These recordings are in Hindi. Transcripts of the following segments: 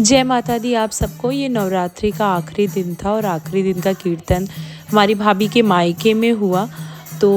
जय माता दी आप सबको। ये नवरात्रि का आखिरी दिन था और आखिरी दिन का कीर्तन हमारी भाभी के मायके में हुआ। तो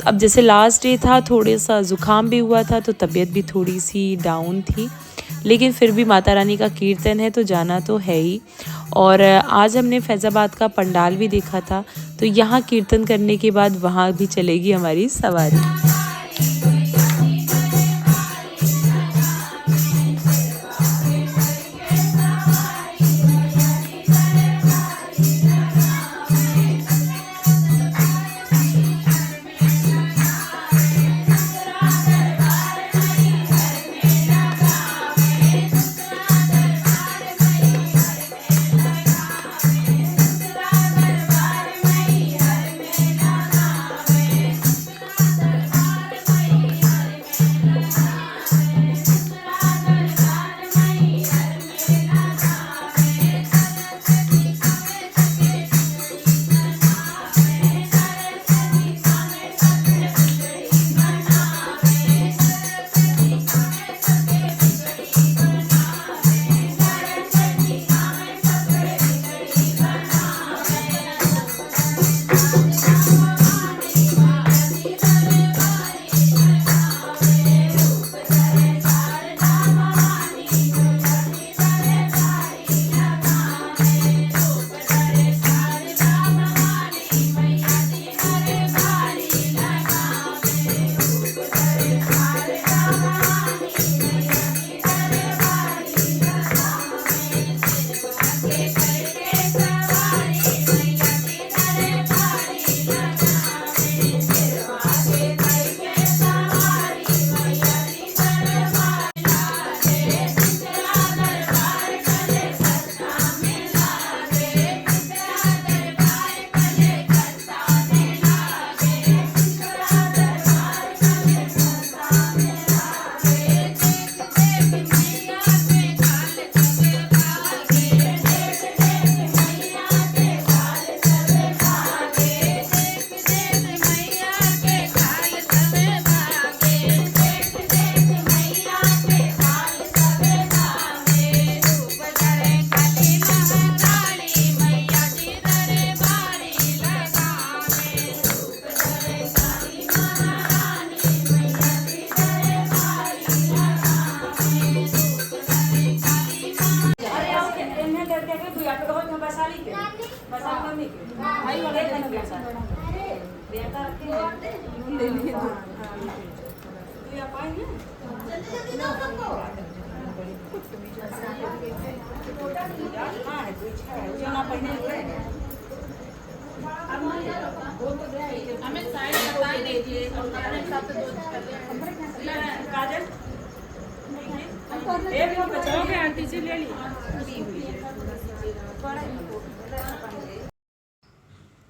अब जैसे लास्ट डे था, थोड़े सा ज़ुकाम भी हुआ था, तो तबीयत भी थोड़ी सी डाउन थी, लेकिन फिर भी माता रानी का कीर्तन है तो जाना तो है ही। और आज हमने फैज़ाबाद का पंडाल भी देखा था, तो यहाँ कीर्तन करने के बाद वहाँ भी चलेगी हमारी सवारी।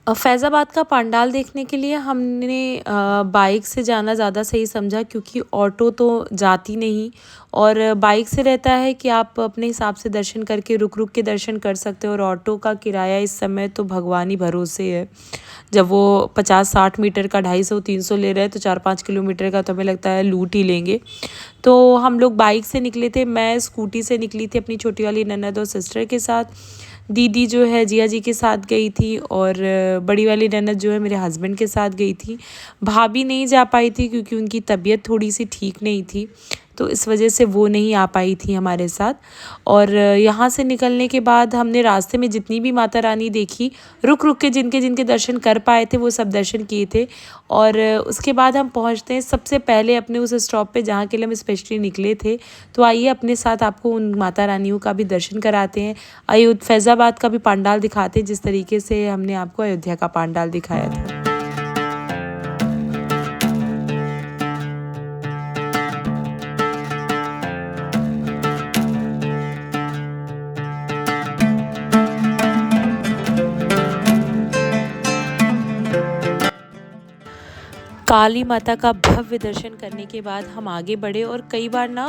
फैज़ाबाद का पंडाल देखने के लिए हमने बाइक से जाना ज़्यादा सही समझा, क्योंकि ऑटो तो जाती नहीं, और बाइक से रहता है कि आप अपने हिसाब से दर्शन करके रुक रुक के दर्शन कर सकते हो। और ऑटो का किराया इस समय तो भगवान ही भरोसे है। जब वो 50-60 मीटर का 250-300 ले रहे हैं, तो 4-5 किलोमीटर का तो हमें लगता है लूट ही लेंगे। तो हम लोग बाइक से निकले थे, मैं स्कूटी से निकली थी अपनी छोटी वाली ननद और सिस्टर के साथ। दीदी जो है जिया जी के साथ गई थी, और बड़ी वाली ननद जो है मेरे हस्बैंड के साथ गई थी। भाभी नहीं जा पाई थी क्योंकि उनकी तबीयत थोड़ी सी ठीक नहीं थी, तो इस वजह से वो नहीं आ पाई थी हमारे साथ। और यहाँ से निकलने के बाद हमने रास्ते में जितनी भी माता रानी देखी, रुक रुक के जिनके जिनके दर्शन कर पाए थे वो सब दर्शन किए थे। और उसके बाद हम पहुँचते हैं सबसे पहले अपने उस स्टॉप पे जहाँ के लिए हम स्पेशली निकले थे। तो आइए अपने साथ आपको उन माता रानियों का भी दर्शन कराते हैं। फैज़ाबाद का भी पंडाल दिखाते हैं, जिस तरीके से हमने आपको अयोध्या का पंडाल दिखाया था। काली माता का भव्य दर्शन करने के बाद हम आगे बढ़े और कई बार ना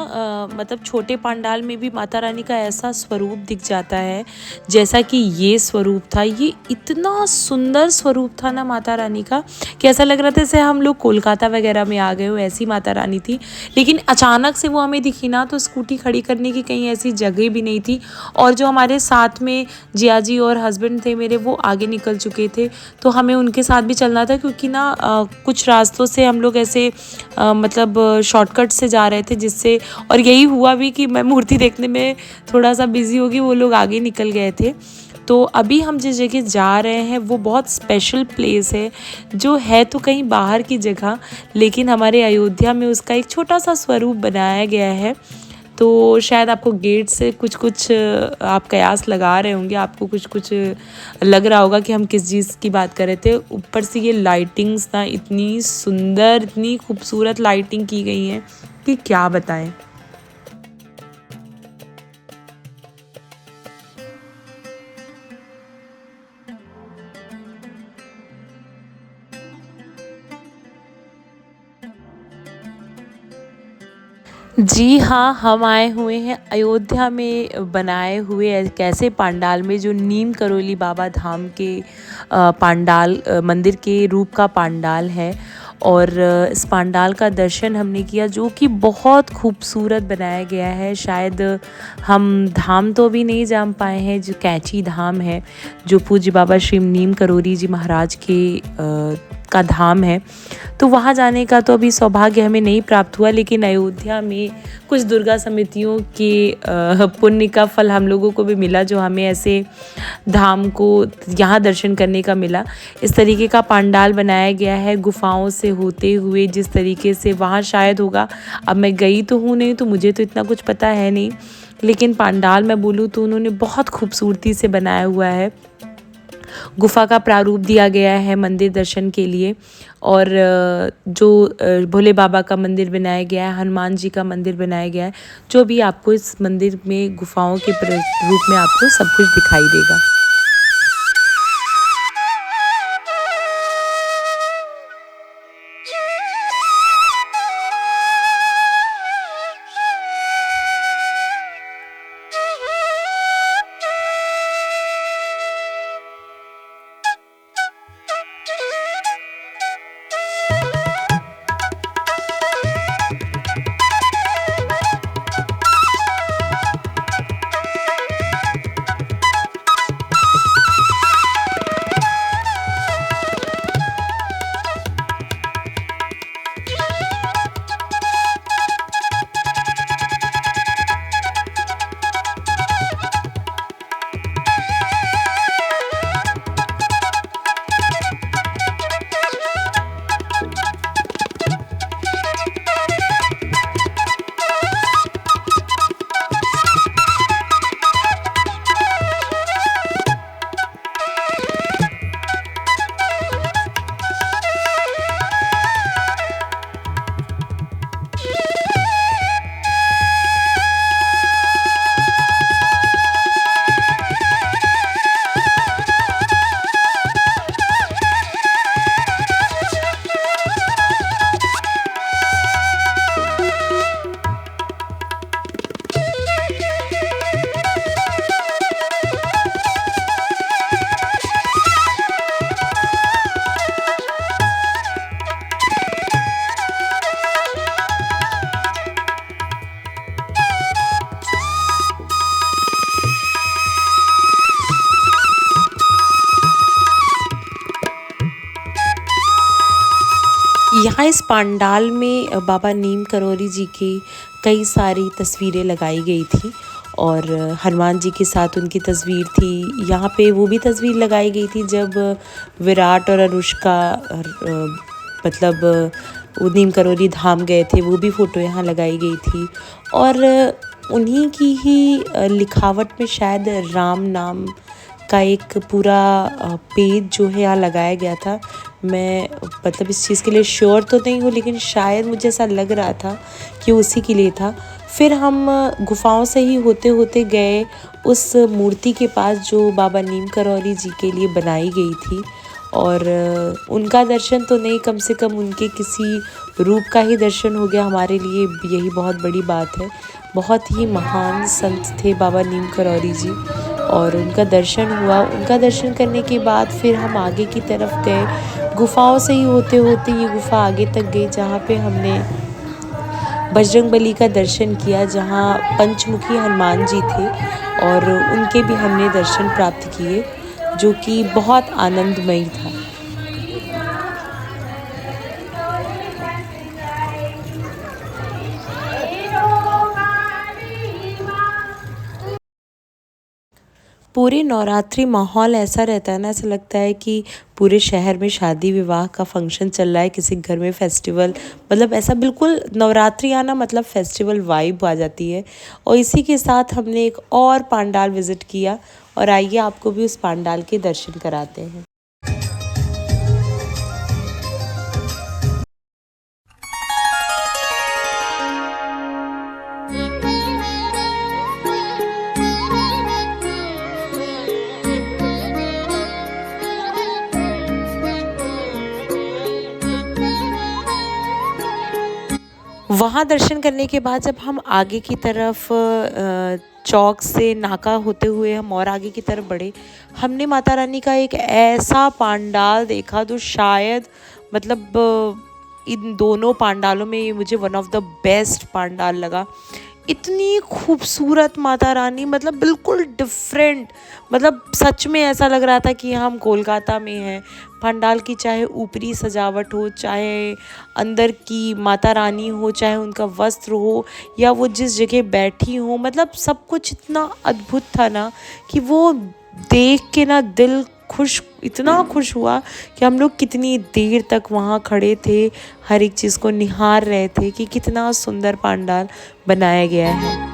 मतलब छोटे पंडाल में भी माता रानी का ऐसा स्वरूप दिख जाता है जैसा कि ये स्वरूप था। ये इतना सुंदर स्वरूप था ना माता रानी का कि ऐसा लग रहा था जैसे हम लोग कोलकाता वगैरह में आ गए हो, ऐसी माता रानी थी। लेकिन अचानक से वो हमें दिखी ना तो स्कूटी खड़ी करने की कहीं ऐसी जगह भी नहीं थी। और जो हमारे साथ में जिया जी और हस्बैंड थे मेरे, वो आगे निकल चुके थे, तो हमें उनके साथ भी चलना था क्योंकि ना कुछ रास्तों से हम लोग ऐसे मतलब शॉर्टकट से जा रहे थे, जिससे और यही हुआ भी कि मैं मूर्ति देखने में थोड़ा सा बिजी होगी, वो लोग आगे निकल गए थे। तो अभी हम जिस जगह जा रहे हैं वो बहुत स्पेशल प्लेस है, जो है तो कहीं बाहर की जगह, लेकिन हमारे अयोध्या में उसका एक छोटा सा स्वरूप बनाया गया है। तो शायद आपको गेट से कुछ कुछ आप कयास लगा रहे होंगे, आपको कुछ कुछ लग रहा होगा कि हम किस चीज़ की बात कर रहे थे। ऊपर से ये लाइटिंग्स ना इतनी सुंदर, इतनी खूबसूरत लाइटिंग की गई है कि क्या बताएं। जी हाँ, हम आए हुए हैं अयोध्या में बनाए हुए एक ऐसे पंडाल में जो नीम करोली बाबा धाम के पंडाल मंदिर के रूप का पंडाल है। और इस पंडाल का दर्शन हमने किया जो कि बहुत खूबसूरत बनाया गया है। शायद हम धाम तो अभी नहीं जान पाए हैं, जो कैंची धाम है, जो पूज्य बाबा श्री नीम करोली जी महाराज के का धाम है, तो वहाँ जाने का तो अभी सौभाग्य हमें नहीं प्राप्त हुआ। लेकिन अयोध्या में कुछ दुर्गा समितियों के पुण्य का फल हम लोगों को भी मिला, जो हमें ऐसे धाम को यहाँ दर्शन करने का मिला। इस तरीके का पंडाल बनाया गया है गुफाओं से होते हुए, जिस तरीके से वहाँ शायद होगा। अब मैं गई तो हूँ नहीं, तो मुझे तो इतना कुछ पता है नहीं, लेकिन पंडाल मैं बोलूँ तो उन्होंने बहुत खूबसूरती से बनाया हुआ है। गुफा का प्रारूप दिया गया है मंदिर दर्शन के लिए। और जो भोले बाबा का मंदिर बनाया गया है, हनुमान जी का मंदिर बनाया गया है, जो भी आपको इस मंदिर में गुफाओं के रूप में आपको सब कुछ दिखाई देगा। यहाँ इस पंडाल में बाबा नीम करोली जी की कई सारी तस्वीरें लगाई गई थी, और हनुमान जी के साथ उनकी तस्वीर थी। यहाँ पे वो भी तस्वीर लगाई गई थी जब विराट और अनुष्का मतलब वो नीम करोली धाम गए थे, वो भी फ़ोटो यहाँ लगाई गई थी। और उन्हीं की ही लिखावट में शायद राम नाम का एक पूरा पेज जो है यहाँ लगाया गया था। मैं मतलब इस चीज़ के लिए श्योर तो नहीं हूँ, लेकिन शायद मुझे ऐसा लग रहा था कि उसी के लिए था। फिर हम गुफाओं से ही होते होते गए उस मूर्ति के पास जो बाबा नीम करोली जी के लिए बनाई गई थी, और उनका दर्शन तो नहीं, कम से कम उनके किसी रूप का ही दर्शन हो गया, हमारे लिए यही बहुत बड़ी बात है। बहुत ही महान संत थे बाबा नीम करौरी जी, और उनका दर्शन हुआ। उनका दर्शन करने के बाद फिर हम आगे की तरफ गए। गुफाओं से ही होते होते ये गुफा आगे तक गई, जहाँ पे हमने बजरंगबली का दर्शन किया, जहाँ पंचमुखी हनुमान जी थे और उनके भी हमने दर्शन प्राप्त किए, जो कि बहुत आनंदमयी था। पूरे नवरात्रि माहौल ऐसा रहता है ना, ऐसा लगता है कि पूरे शहर में शादी विवाह का फंक्शन चल रहा है, किसी घर में फेस्टिवल, मतलब ऐसा बिल्कुल नवरात्रि आना मतलब फेस्टिवल वाइब आ जाती है। और इसी के साथ हमने एक और पंडाल विज़िट किया, और आइए आपको भी उस पंडाल के दर्शन कराते हैं। वहाँ दर्शन करने के बाद जब हम आगे की तरफ चौक से नाका होते हुए हम और आगे की तरफ बढ़े, हमने माता रानी का एक ऐसा पंडाल देखा तो शायद मतलब इन दोनों पंडालों में ये मुझे one of the best pandal लगा। इतनी खूबसूरत माता रानी, मतलब बिल्कुल डिफरेंट, मतलब सच में ऐसा लग रहा था कि हम कोलकाता में हैं। पंडाल की चाहे ऊपरी सजावट हो, चाहे अंदर की माता रानी हो, चाहे उनका वस्त्र हो, या वो जिस जगह बैठी हो, मतलब सब कुछ इतना अद्भुत था ना कि वो देख के ना दिल खुश, इतना खुश हुआ कि हम लोग कितनी देर तक वहाँ खड़े थे, हर एक चीज़ को निहार रहे थे कि कितना सुंदर पंडाल बनाया गया है।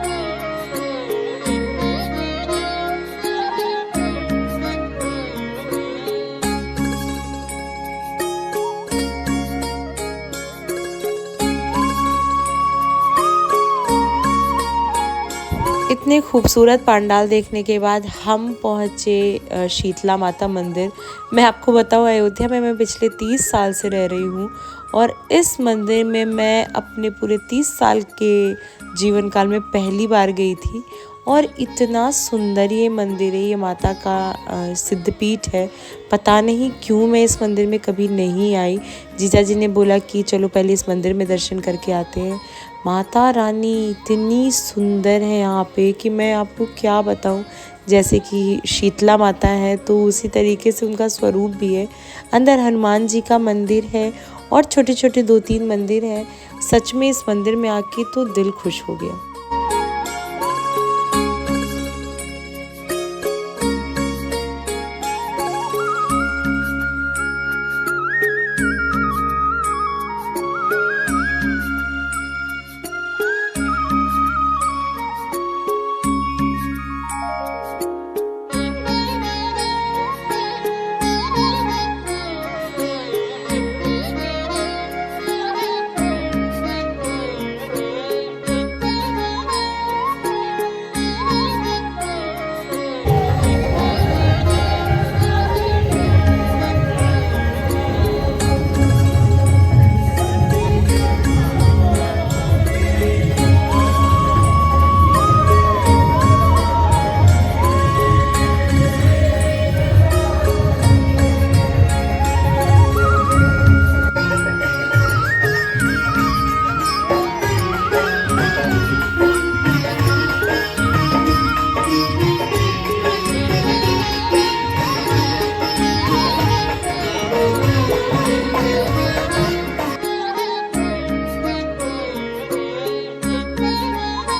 इतने खूबसूरत पंडाल देखने के बाद हम पहुँचे शीतला माता मंदिर। मैं आपको बताऊँ, अयोध्या में मैं पिछले 30 साल से रह रही हूँ, और इस मंदिर में मैं अपने पूरे 30 साल के जीवन काल में पहली बार गई थी। और इतना सुंदर ये मंदिर है, ये माता का सिद्धपीठ है। पता नहीं क्यों मैं इस मंदिर में कभी नहीं आई। जीजा जी ने बोला कि चलो पहले इस मंदिर में दर्शन करके आते हैं। माता रानी इतनी सुंदर है यहाँ पे कि मैं आपको क्या बताऊँ। जैसे कि शीतला माता है तो उसी तरीके से उनका स्वरूप भी है। अंदर हनुमान जी का मंदिर है और छोटे छोटे 2-3 मंदिर हैं। सच में इस मंदिर में आके तो दिल खुश हो गया।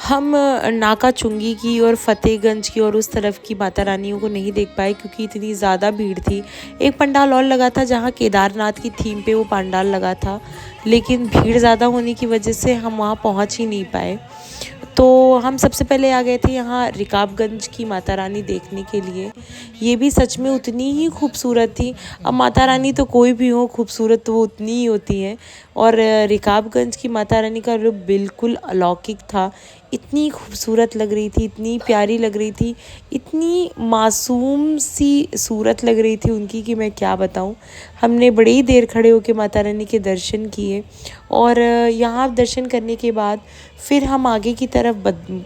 हम नाका चुंगी की और फतेहगंज की और उस तरफ की माता रानियों को नहीं देख पाए क्योंकि इतनी ज़्यादा भीड़ थी। एक पंडाल और लगा था जहाँ केदारनाथ की थीम पे वो पंडाल लगा था, लेकिन भीड़ ज़्यादा होने की वजह से हम वहाँ पहुँच ही नहीं पाए। तो हम सबसे पहले आ गए थे यहाँ रिकाबगंज की माता रानी देखने के लिए। ये भी सच में उतनी ही खूबसूरत थी। अब माता रानी तो कोई भी हो, खूबसूरत तो वो उतनी ही होती हैं। और रिकाबगंज की माता रानी का रूप बिल्कुल अलौकिक था। इतनी खूबसूरत लग रही थी, इतनी प्यारी लग रही थी, इतनी मासूम सी सूरत लग रही थी उनकी कि मैं क्या बताऊं। हमने बड़ी ही देर खड़े होकर माता रानी के दर्शन किए और यहाँ दर्शन करने के बाद फिर हम आगे की तरफ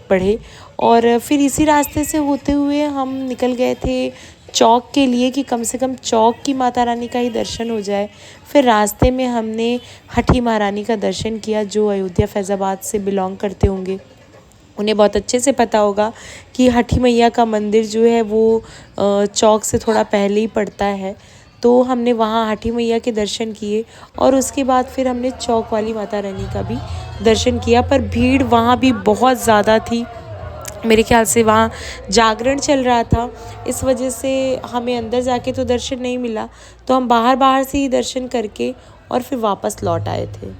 बढ़े और फिर इसी रास्ते से होते हुए हम निकल गए थे चौक के लिए कि कम से कम चौक की माता रानी का ही दर्शन हो जाए। फिर रास्ते में हमने हठी महारानी का दर्शन किया, जो अयोध्या फैज़ाबाद से बिलोंग करते होंगे उन्हें बहुत अच्छे से पता होगा कि हठी मैया का मंदिर जो है वो चौक से थोड़ा पहले ही पड़ता है। तो हमने वहाँ हठी मैया के दर्शन किए और उसके बाद फिर हमने चौक वाली माता रानी का भी दर्शन किया। पर भीड़ वहाँ भी बहुत ज़्यादा थी, मेरे ख्याल से वहाँ जागरण चल रहा था, इस वजह से हमें अंदर जाके तो दर्शन नहीं मिला। तो हम बाहर से ही दर्शन करके और फिर वापस लौट आए थे।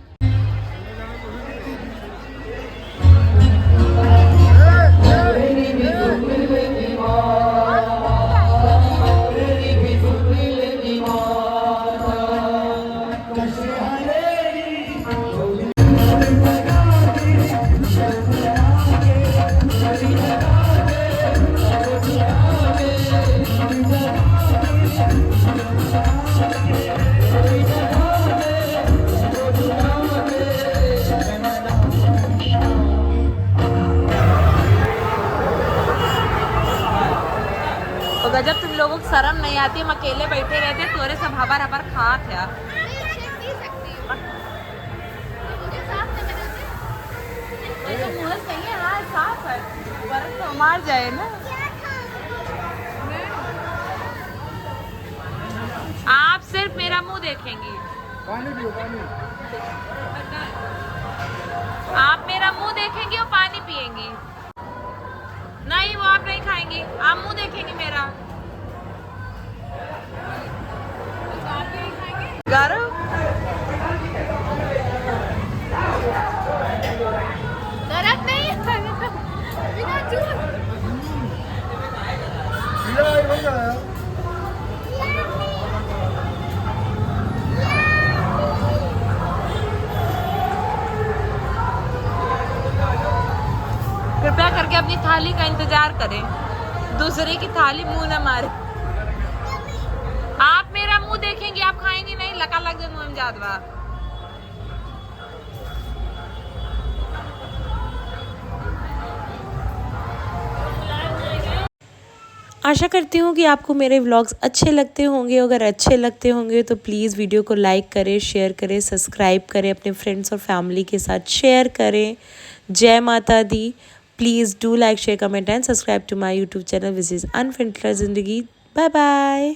गजब, तुम लोगों को शर्म नहीं आती? हम अकेले बैठे रहते तोरे सब हबर हबर खा क्या? साफ है, बर्फ तो मार जाए ना। आप सिर्फ मेरा मुंह देखेंगी, आप मेरा मुंह देखेंगी और पानी पिएंगी। नहीं, वो आप नहीं खाएंगी, आप मुंह देखेंगी मेरा। गारो गलत नहीं कृपया करके अपनी थाली का इंतजार करें, दूसरे की थाली मुंह न मारे। आप मेरा मुंह देखेंगे, आप खाएंगे नहीं, लगा लग जाए मुंह में जादवा। आशा करती हूँ कि आपको मेरे व्लॉग्स अच्छे लगते होंगे। अगर अच्छे लगते होंगे तो प्लीज़ वीडियो को लाइक करें, शेयर करें, सब्सक्राइब करें, अपने फ्रेंड्स और फैमिली के साथ शेयर करें। जय माता दी। Please do like, share, comment and subscribe to my YouTube channel which is unfiltered ज़िंदगी। Bye bye.